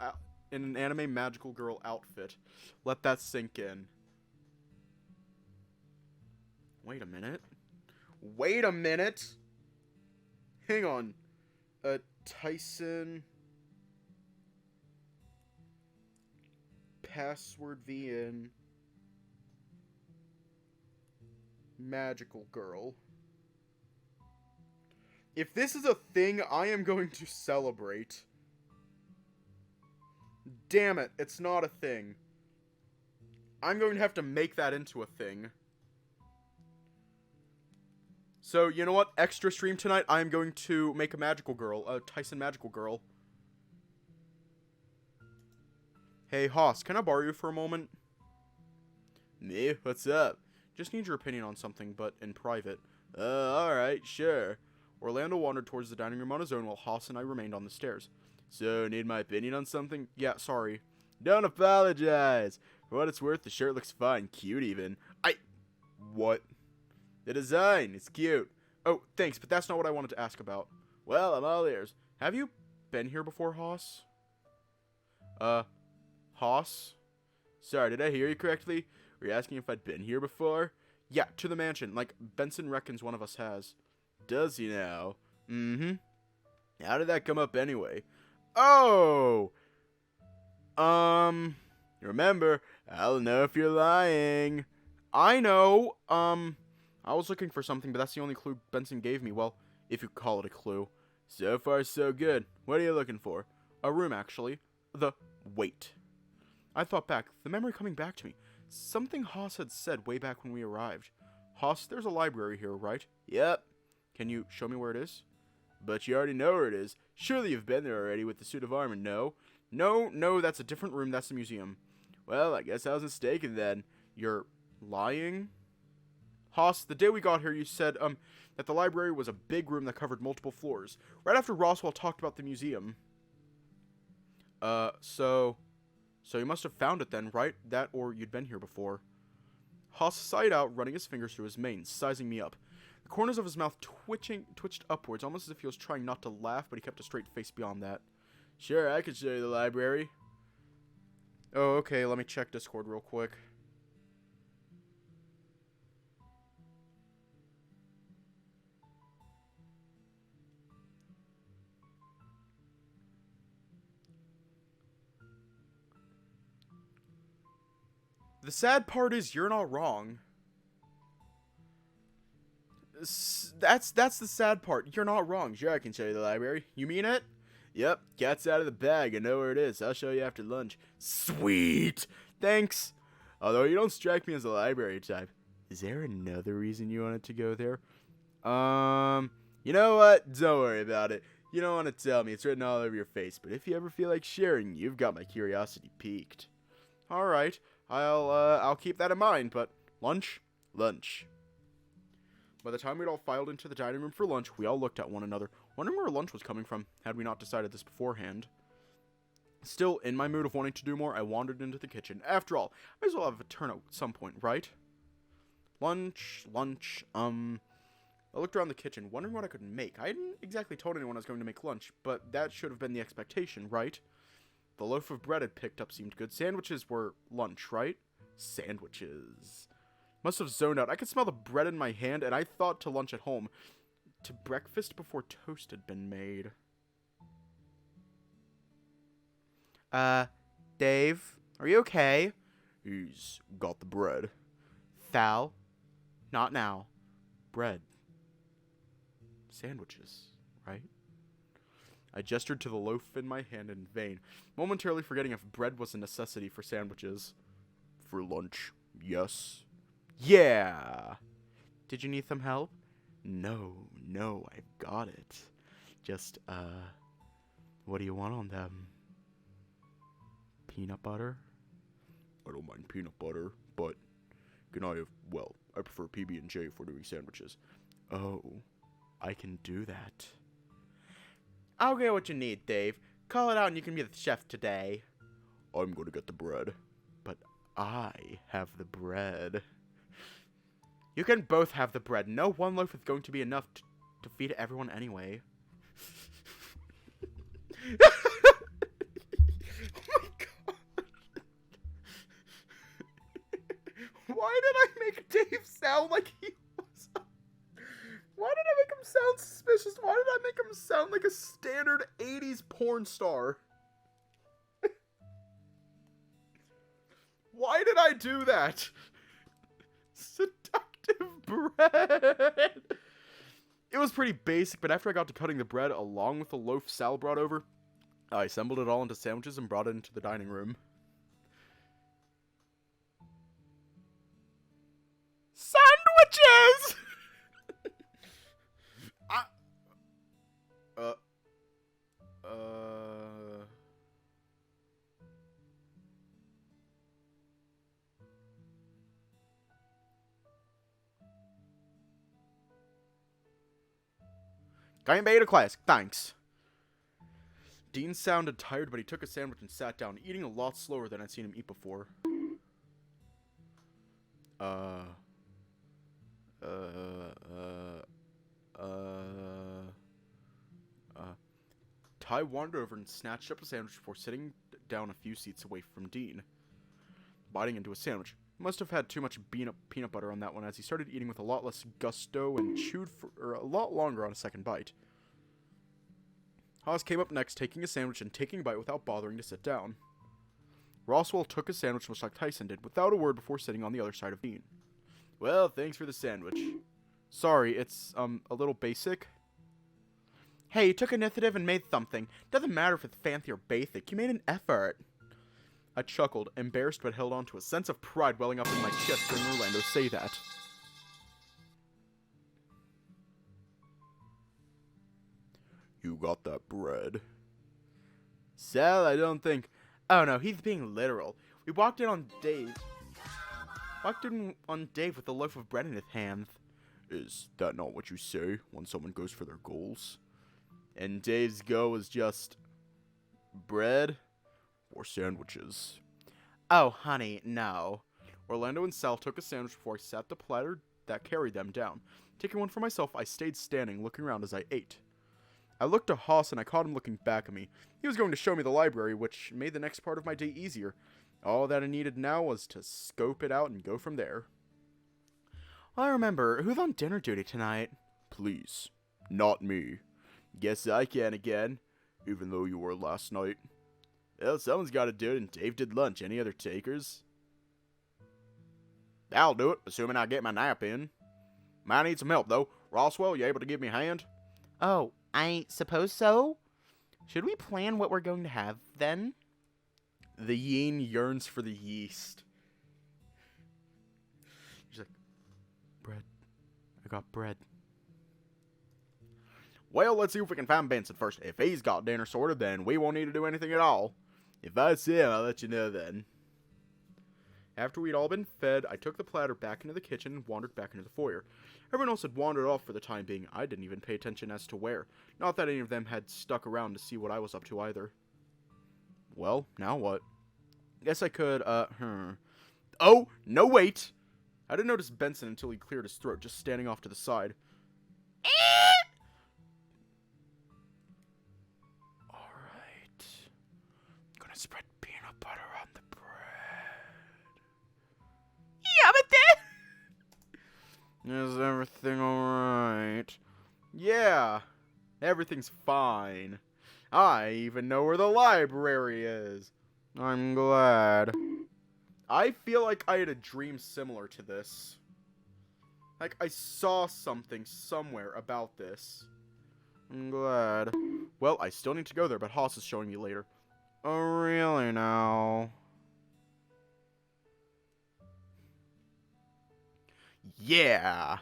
in an anime magical girl outfit. Let that sink in. Wait a minute. Wait a minute. Hang on. Tyson. Password VN. Magical girl. If this is a thing, I am going to celebrate. Damn it, it's not a thing. I'm going to have to make that into a thing. So, you know what? Extra stream tonight, I'm going to make a magical girl. A Tyson magical girl. Hey, Haas, can I borrow you for a moment? Me? What's up? Just need your opinion on something, but in private. Alright, sure. Orlando wandered towards the dining room on his own while Haas and I remained on the stairs. So, need my opinion on something? Yeah, sorry. Don't apologize. For what it's worth, the shirt looks fine. Cute, even. What? The design. It's cute. Oh, thanks, but that's not what I wanted to ask about. Well, I'm all ears. Have you been here before, Haas? Haas? Sorry, did I hear you correctly? Were you asking if I'd been here before? Yeah, to the mansion, like Benson reckons one of us has. Does he now? Mm-hmm. How did that come up anyway? Oh! Remember, I'll know if you're lying. I know, I was looking for something, but that's the only clue Benson gave me. Well, if you call it a clue. So far, so good. What are you looking for? A room, actually. Wait. I thought back, the memory coming back to me. Something Haas had said way back when we arrived. Haas, there's a library here, right? Yep. Can you show me where it is? But you already know where it is. Surely you've been there already with the suit of armor, no? No, that's a different room, that's a museum. Well, I guess I was mistaken then. You're lying? Haas, the day we got here you said, that the library was a big room that covered multiple floors. Right after Roswell talked about the museum. So you must have found it then, right? That or you'd been here before. Haas sighed out, running his fingers through his mane, sizing me up. The corners of his mouth twitched upwards, almost as if he was trying not to laugh, but he kept a straight face beyond that. Sure, I could show you the library. Oh, okay, let me check Discord real quick. The sad part is you're not wrong. That's the sad part. You're not wrong. Sure, I can show you the library. You mean it? Yep, cat's out of the bag. I know where it is. I'll show you after lunch. Sweet! Thanks! Although you don't strike me as a library type. Is there another reason you wanted to go there? You know what? Don't worry about it. You don't want to tell me. It's written all over your face. But if you ever feel like sharing, you've got my curiosity piqued. Alright. I'll keep that in mind, but lunch? Lunch. By the time we'd all filed into the dining room for lunch, we all looked at one another, wondering where lunch was coming from, had we not decided this beforehand. Still, in my mood of wanting to do more, I wandered into the kitchen. After all, I might as well have a turn at some point, right? Lunch. I looked around the kitchen, wondering what I could make. I hadn't exactly told anyone I was going to make lunch, but that should have been the expectation, right? The loaf of bread I'd picked up seemed good. Sandwiches were lunch, right? Sandwiches. Must have zoned out. I could smell the bread in my hand, and I thought to lunch at home. To breakfast before toast had been made. Dave, are you okay? He's got the bread. Thal, not now. Bread. Sandwiches, right? I gestured to the loaf in my hand in vain, momentarily forgetting if bread was a necessity for sandwiches. For lunch, yes. Yeah! Did you need some help? No, I've got it. Just, what do you want on them? Peanut butter? I don't mind peanut butter, but can I have, well, I prefer PB&J for doing sandwiches. Oh, I can do that. I'll get what you need, Dave. Call it out and you can be the chef today. I'm gonna get the bread. But I have the bread. You can both have the bread. No one loaf is going to be enough to feed everyone anyway. Oh my god. Why did I make Dave sound like he was... Why did I make him sound suspicious? Why did I make him sound like a standard 80s porn star? Why did I do that? Seductive bread. It was pretty basic, but after I got to cutting the bread along with the loaf Sal brought over, I assembled it all into sandwiches and brought it into the dining room. Sandwiches! Going beta classic, thanks. Dean sounded tired, but he took a sandwich and sat down, eating a lot slower than I'd seen him eat before. Ty wandered over and snatched up a sandwich before sitting down a few seats away from Dean, biting into a sandwich. He must have had too much peanut butter on that one, as he started eating with a lot less gusto and chewed for a lot longer on a second bite. Haas came up next, taking a sandwich and taking a bite without bothering to sit down. Roswell took a sandwich much like Tyson did, without a word before sitting on the other side of Dean. Well, thanks for the sandwich. Sorry, it's, a little basic. Hey, you took initiative and made something. Doesn't matter if it's fancy or basic, you made an effort. I chuckled, embarrassed but held on to a sense of pride welling up in my chest hearing Orlando say that. You got that bread. Sal, I don't think... Oh no, he's being literal. We walked in on Dave with a loaf of bread in his hand. Is that not what you say when someone goes for their goals? And Dave's go was just... bread? Or sandwiches? Oh, honey, no. Orlando and Sal took a sandwich before I sat the platter that carried them down. Taking one for myself, I stayed standing, looking around as I ate. I looked to Haas and I caught him looking back at me. He was going to show me the library, which made the next part of my day easier. All that I needed now was to scope it out and go from there. I remember, who's on dinner duty tonight? Please, not me. Guess I can again. Even though you were last night. Well, someone's got to do it, and Dave did lunch. Any other takers? I'll do it, assuming I get my nap in. Might need some help, though. Roswell, you able to give me a hand? Oh, I suppose so. Should we plan what we're going to have, then? The yin yearns for the yeast. She's like, bread. I got bread. Well, let's see if we can find Benson first. If he's got dinner sorted, then we won't need to do anything at all. If I see him, I'll let you know then. After we'd all been fed, I took the platter back into the kitchen and wandered back into the foyer. Everyone else had wandered off for the time being. I didn't even pay attention as to where. Not that any of them had stuck around to see what I was up to either. Well, now what? Guess I could, Oh, no, wait! I didn't notice Benson until he cleared his throat, just standing off to the side. Alright. I'm gonna spread peanut butter on the bread. Yeah, but then... Is everything alright? Yeah, everything's fine. I even know where the library is. I'm glad. I feel like I had a dream similar to this. Like, I saw something somewhere about this. I'm glad. Well, I still need to go there, but Haas is showing me later. Oh, really now? Yeah!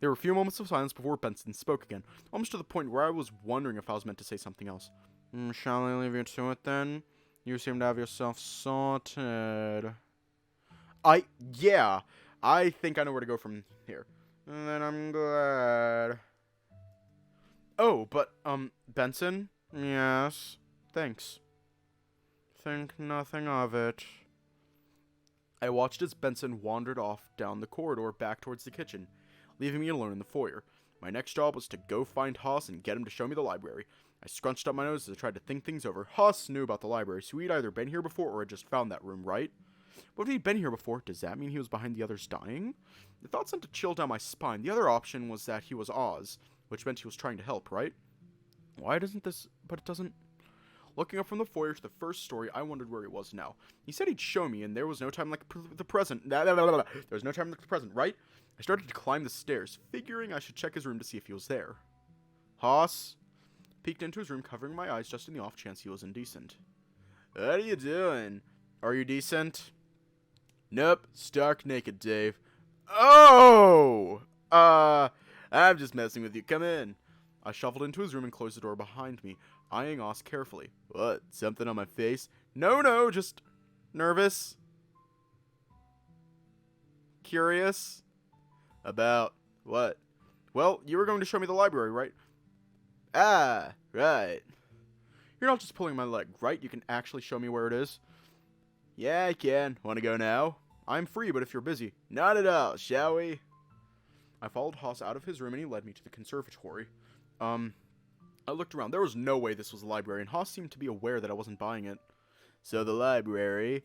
There were a few moments of silence before Benson spoke again, almost to the point where I was wondering if I was meant to say something else. Shall I leave you to it then? You seem to have yourself sorted. Yeah, I think I know where to go from here. And then I'm glad. Oh, but, Benson? Yes. Thanks. Think nothing of it. I watched as Benson wandered off down the corridor back towards the kitchen, leaving me alone in the foyer. My next job was to go find Haas and get him to show me the library. I scrunched up my nose as I tried to think things over. Haas knew about the library, so he'd either been here before or had just found that room, right? But if he'd been here before, does that mean he was behind the others dying? The thought sent a chill down my spine. The other option was that he was Oz, which meant he was trying to help, right? Why doesn't this... But it doesn't... Looking up from the foyer to the first story, I wondered where he was now. He said he'd show me, and there was no time like the present. There was no time like the present, right? I started to climb the stairs, figuring I should check his room to see if he was there. Haas peeked into his room, covering my eyes just in the off chance he was indecent. What are you doing? Are you decent? Nope, stark naked, Dave. Oh! I'm just messing with you. Come in. I shuffled into his room and closed the door behind me, eyeing Oz carefully. What? Something on my face? No, just nervous. Curious? About what? Well, you were going to show me the library, right? Ah, right. You're not just pulling my leg, right? You can actually show me where it is? Yeah, I can. Want to go now? I'm free, but if you're busy. Not at all, shall we? I followed Haas out of his room and he led me to the conservatory. I looked around. There was no way this was a library, and Haas seemed to be aware that I wasn't buying it. So the library,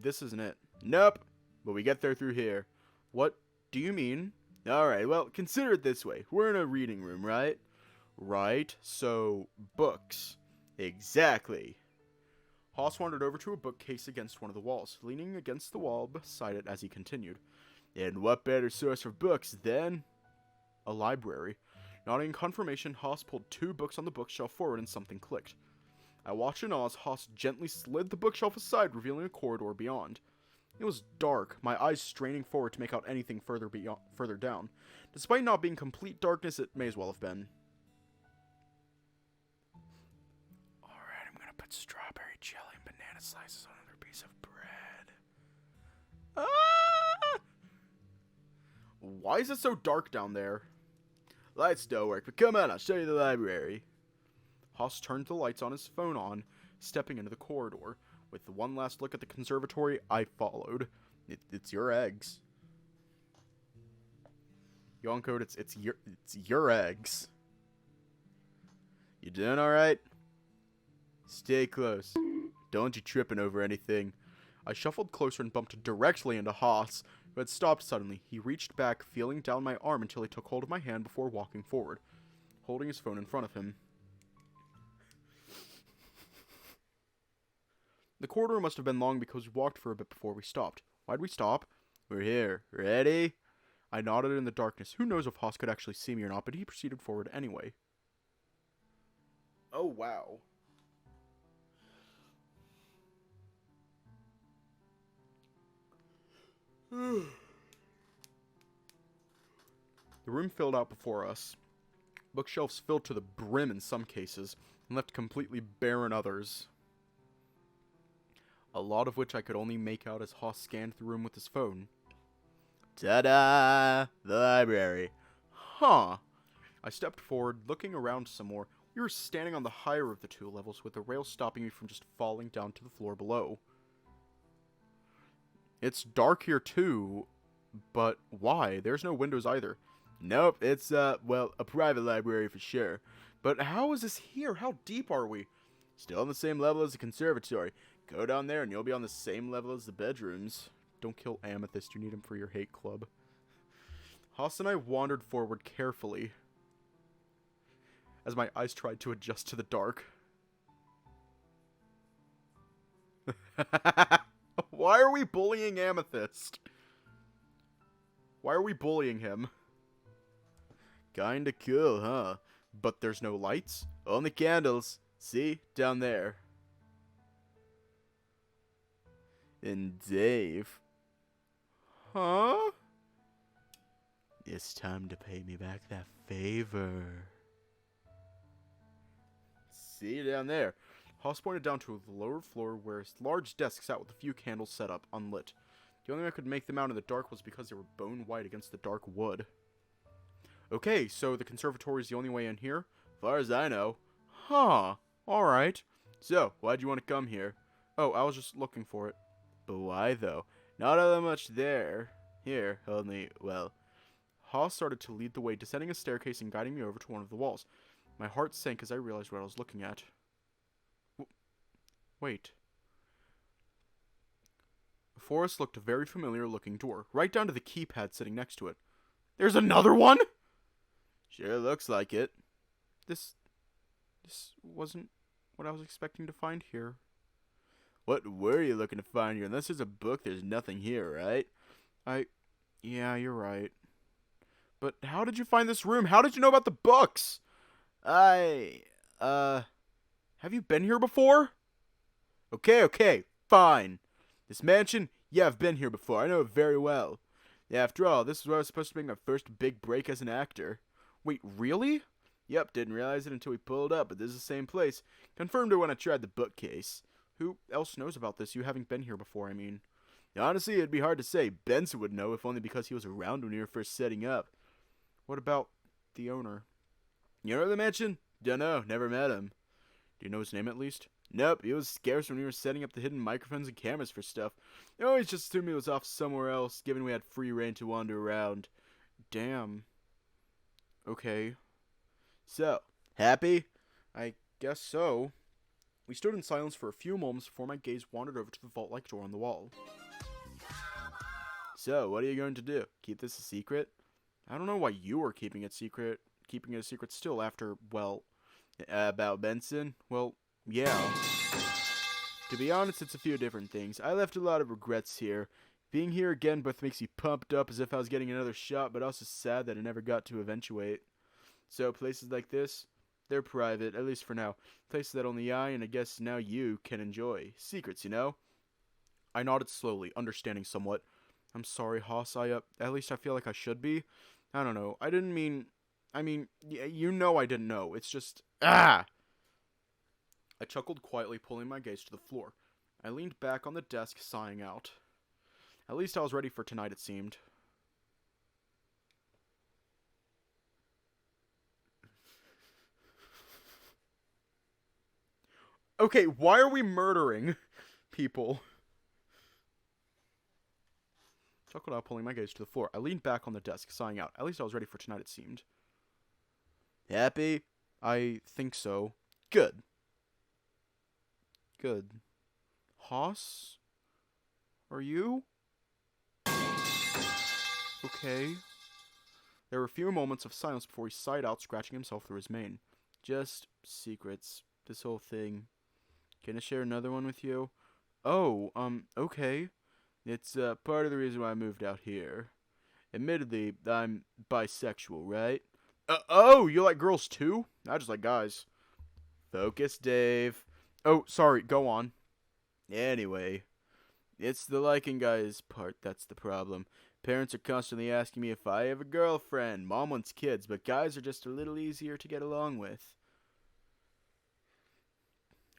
this isn't it. Nope, but we get there through here. What do you mean? Alright, well, consider it this way. We're in a reading room, right? Right, so books. Exactly. Haas wandered over to a bookcase against one of the walls, leaning against the wall beside it as he continued. And what better source for books than a library? Nodding in confirmation, Haas pulled 2 books on the bookshelf forward and something clicked. I watched in awe as Haas gently slid the bookshelf aside, revealing a corridor beyond. It was dark, my eyes straining forward to make out anything further down. Despite not being complete darkness, it may as well have been. Alright, I'm gonna put strawberry jelly and banana slices on another piece of bread. Ah! Why is it so dark down there? Lights don't work, but come on, I'll show you the library. Haas turned the lights on his phone on, stepping into the corridor. With one last look at the conservatory, I followed. It's your eggs. Yoncode, it's your eggs. You doing alright? Stay close. Don't you tripping over anything. I shuffled closer and bumped directly into Haas, who had stopped suddenly. He reached back, feeling down my arm until he took hold of my hand before walking forward, holding his phone in front of him. The corridor must have been long because we walked for a bit before we stopped. Why'd we stop? We're here. Ready? I nodded in the darkness. Who knows if Haas could actually see me or not, but he proceeded forward anyway. Oh, wow. The room filled out before us. Bookshelves filled to the brim in some cases, and left completely bare in others. A lot of which I could only make out as Haas scanned the room with his phone. Ta-da! The library. Huh. I stepped forward, looking around some more. We were standing on the higher of the 2 levels, with the rail stopping me from just falling down to the floor below. It's dark here too, but why? There's no windows either. Nope, it's, well, a private library for sure. But how is this here? How deep are we? Still on the same level as the conservatory. Go down there and you'll be on the same level as the bedrooms. Don't kill Amethyst, you need him for your hate club. Haas and I wandered forward carefully as my eyes tried to adjust to the dark. Why are we bullying Amethyst? Why are we bullying him? Kinda cool, huh? But there's no lights? Only candles. See? Down there. And Dave. Huh? It's time to pay me back that favor. See you down there. Haas pointed down to the lower floor where a large desk sat with a few candles set up, unlit. The only way I could make them out in the dark was because they were bone white against the dark wood. Okay, so the conservatory is the only way in here? As far as I know. Huh. Alright. So, why'd you want to come here? Oh, I was just looking for it. But why, though? Not all that much there. Here, only, well... Haas started to lead the way, descending a staircase and guiding me over to one of the walls. My heart sank as I realized what I was looking at. Wait. Before us looked a very familiar-looking door, right down to the keypad sitting next to it. There's another one?! Sure looks like it. This wasn't what I was expecting to find here. What were you looking to find here? Unless there's a book, there's nothing here, right? Yeah, you're right. But how did you find this room? How did you know about the books? Have you been here before? Okay, fine. This mansion? Yeah, I've been here before. I know it very well. Yeah, after all, this is where I was supposed to make my first big break as an actor. Wait, really? Yep, didn't realize it until we pulled up, but this is the same place. Confirmed it when I tried the bookcase. Who else knows about this, you having been here before, I mean? Honestly, it'd be hard to say. Benson would know, if only because he was around when we were first setting up. What about the owner? You know the mansion? Dunno, never met him. Do you know his name at least? Nope, he was scarce when we were setting up the hidden microphones and cameras for stuff. I always just assumed he was off somewhere else, given we had free reign to wander around. Damn. Okay. So, happy? I guess so. We stood in silence for a few moments before my gaze wandered over to the vault-like door on the wall. So, what are you going to do? Keep this a secret? I don't know why you were keeping it a secret still after, well, about Benson? Well, yeah. To be honest, it's a few different things. I left a lot of regrets here. Being here again both makes me pumped up as if I was getting another shot, but also sad that I never got to eventuate. So, places like this, they're private, at least for now. Places that only I, and I guess now you, can enjoy. Secrets, you know? I nodded slowly, understanding somewhat. I'm sorry, Haas, at least I feel like I should be. I don't know, you know I didn't know, it's just, I chuckled quietly, pulling my gaze to the floor. I leaned back on the desk, sighing out. At least I was ready for tonight, it seemed. Okay, why are we murdering people? Chuckled out, pulling my gaze to the floor. I leaned back on the desk, sighing out. At least I was ready for tonight, it seemed. Happy? I think so. Good. Haas? Are you? Okay. There were a few moments of silence before he sighed out, scratching himself through his mane. Just secrets. This whole thing. Can I share another one with you? Oh, okay. It's, part of the reason why I moved out here. Admittedly, I'm bisexual, right? Oh, you like girls too? I just like guys. Focus, Dave. Oh, sorry, go on. Anyway, it's the liking guys part that's the problem. Parents are constantly asking me if I have a girlfriend. Mom wants kids, but guys are just a little easier to get along with.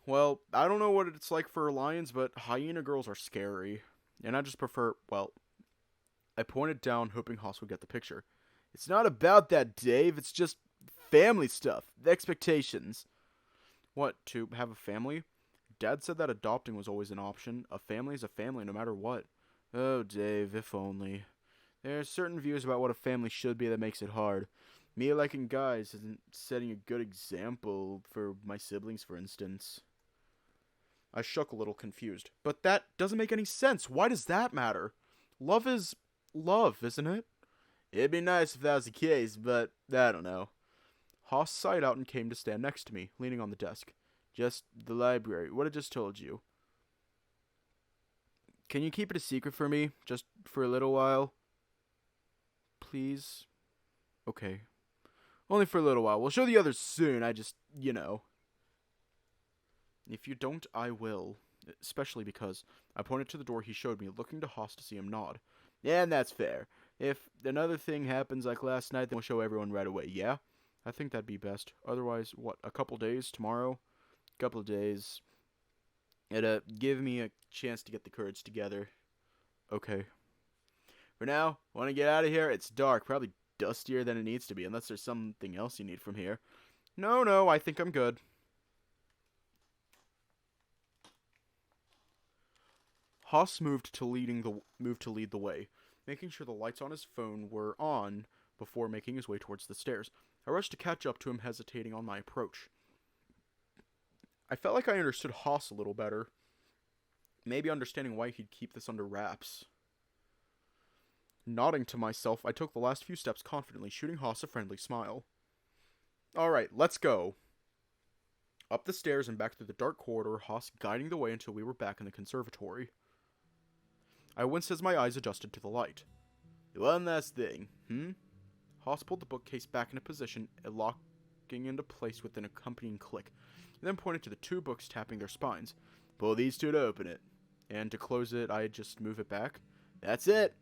Well, I don't know what it's like for lions, but hyena girls are scary. And I just prefer, well, I pointed down, hoping Haas would get the picture. It's not about that, Dave. It's just family stuff. The expectations. What, to have a family? Dad said that adopting was always an option. A family is a family no matter what. Oh, Dave, if only. There are certain views about what a family should be that makes it hard. Me liking guys isn't setting a good example for my siblings, for instance. I shook a little, confused. But that doesn't make any sense. Why does that matter? Love is love, isn't it? It'd be nice if that was the case, but I don't know. Haas sighed out and came to stand next to me, leaning on the desk. Just the library. What I just told you. Can you keep it a secret for me? Just for a little while? Please? Okay. Only for a little while. We'll show the others soon. I just, you know. If you don't, I will. Especially because I pointed to the door he showed me, looking to Haas to see him nod. Yeah, and that's fair. If another thing happens like last night, then we'll show everyone right away, yeah? I think that'd be best. Otherwise, what, a couple days? Tomorrow? Couple of days. It give me a chance to get the courage together. Okay. For now, want to get out of here? It's dark, probably dustier than it needs to be, unless there's something else you need from here. No, I think I'm good. Haas moved to lead the way, making sure the lights on his phone were on before making his way towards the stairs. I rushed to catch up to him, hesitating on my approach. I felt like I understood Haas a little better, maybe understanding why he'd keep this under wraps. Nodding to myself, I took the last few steps confidently, shooting Haas a friendly smile. Alright, let's go. Up the stairs and back through the dark corridor, Haas guiding the way until we were back in the conservatory. I winced as my eyes adjusted to the light. One last thing, Haas pulled the bookcase back into position, locking into place with an accompanying click, and then pointed to the two books tapping their spines. Pull these two to open it. And to close it, I just move it back. That's it!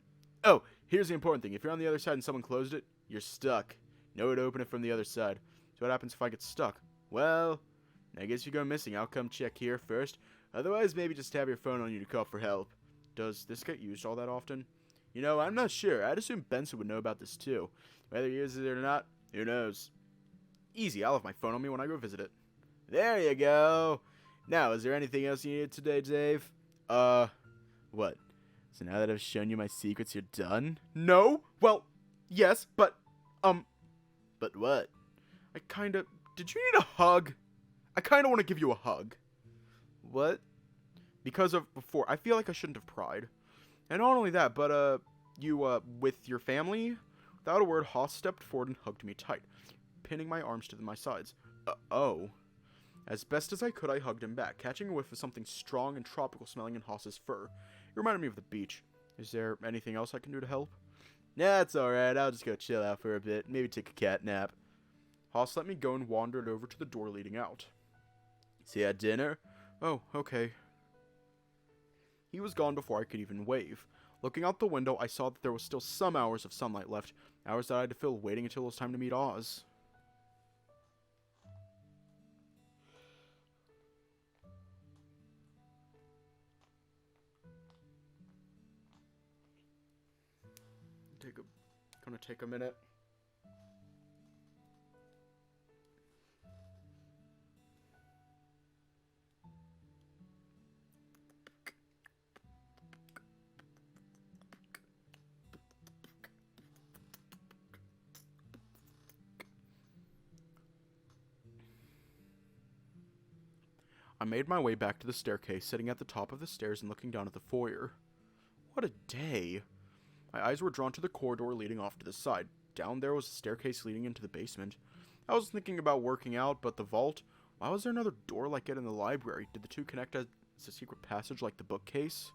Oh, here's the important thing. If you're on the other side and someone closed it, you're stuck. Know where to open it from the other side. So what happens if I get stuck? Well, I guess you go missing. I'll come check here first. Otherwise, maybe just have your phone on you to call for help. Does this get used all that often? You know, I'm not sure. I'd assume Benson would know about this too. Whether he uses it or not, who knows? Easy, I'll have my phone on me when I go visit it. There you go. Now, is there anything else you needed today, Dave? What? So now that I've shown you my secrets, you're done? No? Well, yes, but what? Did you need a hug? I kinda want to give you a hug. What? Because of before, I feel like I shouldn't have pried. And not only that, but, with your family? Without a word, Haas stepped forward and hugged me tight, pinning my arms to my sides. Oh. As best as I could, I hugged him back, catching a whiff of something strong and tropical smelling in Haas's fur. It reminded me of the beach. Is there anything else I can do to help? Nah, it's alright. I'll just go chill out for a bit. Maybe take a cat nap. Haas let me go and wandered over to the door leading out. See you at dinner? Oh, okay. He was gone before I could even wave. Looking out the window, I saw that there was still some hours of sunlight left. Hours that I had to fill waiting until it was time to meet Oz. Gonna take a minute. I made my way back to the staircase, sitting at the top of the stairs and looking down at the foyer. What a day. My eyes were drawn to the corridor leading off to the side. Down there was a staircase leading into the basement. I was thinking about working out, but the vault? Why was there another door like it in the library? Did the two connect as a secret passage like the bookcase?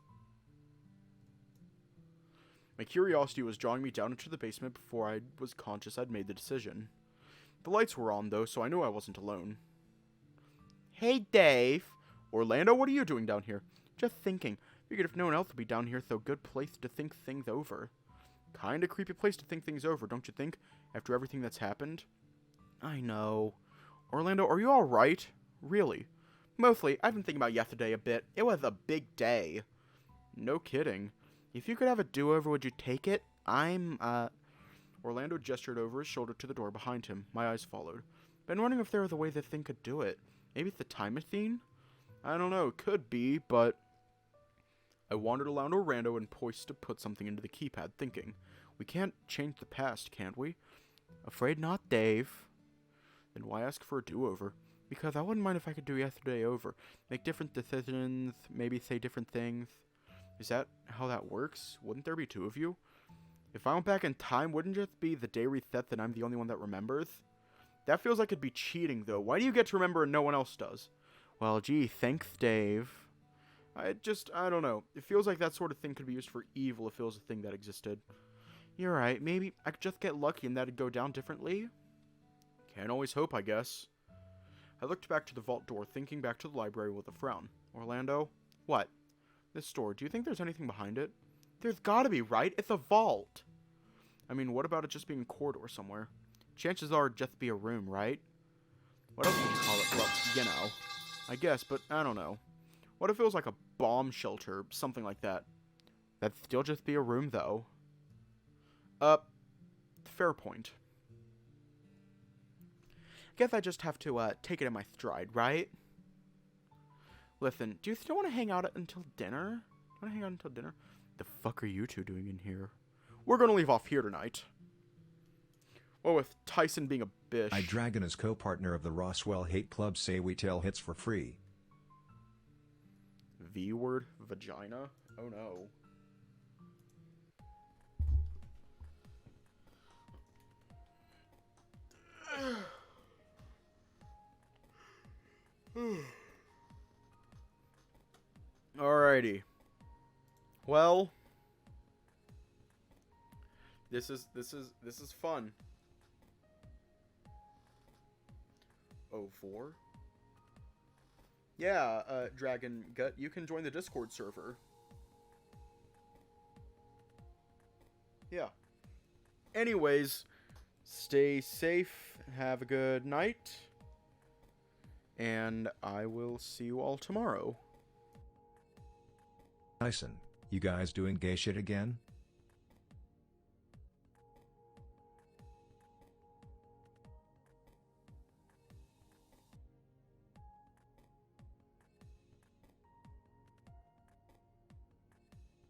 My curiosity was drawing me down into the basement before I was conscious I'd made the decision. The lights were on, though, so I knew I wasn't alone. Hey, Dave. Orlando, what are you doing down here? Just thinking. Figured if no one else would be down here, so good place to think things over. Kinda creepy place to think things over, don't you think? After everything that's happened? I know. Orlando, are you alright? Really? Mostly, I've been thinking about yesterday a bit. It was a big day. No kidding. If you could have a do-over, would you take it? Orlando gestured over his shoulder to the door behind him. My eyes followed. Been wondering if there was a way the thing could do it. Maybe it's the time machine? I don't know, could be, but... I wandered around Orlando and poised to put something into the keypad, thinking, we can't change the past, can't we? Afraid not, Dave. Then why ask for a do-over? Because I wouldn't mind if I could do yesterday over. Make different decisions, maybe say different things. Is that how that works? Wouldn't there be two of you? If I went back in time, wouldn't it just be the day reset that I'm the only one that remembers? That feels like it'd be cheating, though. Why do you get to remember and no one else does? Well, gee, thanks, Dave. I don't know. It feels like that sort of thing could be used for evil if it was a thing that existed. You're right. Maybe I could just get lucky and that'd go down differently? Can't always hope, I guess. I looked back to the vault door, thinking back to the library with a frown. Orlando? What? This door, do you think there's anything behind it? There's gotta be, right? It's a vault! I mean, what about it just being a corridor somewhere? Chances are it'd just be a room, right? What else would you call it? Well, you know. I guess, but I don't know. What if it was like a bomb shelter, something like that? That'd still just be a room, though. Fair point. Guess I just have to take it in my stride, right? Listen, do you still want to hang out until dinner? Want to hang out until dinner? The fuck are you two doing in here? We're gonna leave off here tonight. Well, with Tyson being a bitch. I Dragon as co-partner of the Roswell Hate Club say we tell hits for free. V word? Vagina? Oh no. Alrighty. Well, this is fun. 04? Yeah, Dragon Gut, you can join the Discord server. Yeah. Anyways, stay safe, have a good night, and I will see you all tomorrow. Tyson, you guys doing gay shit again?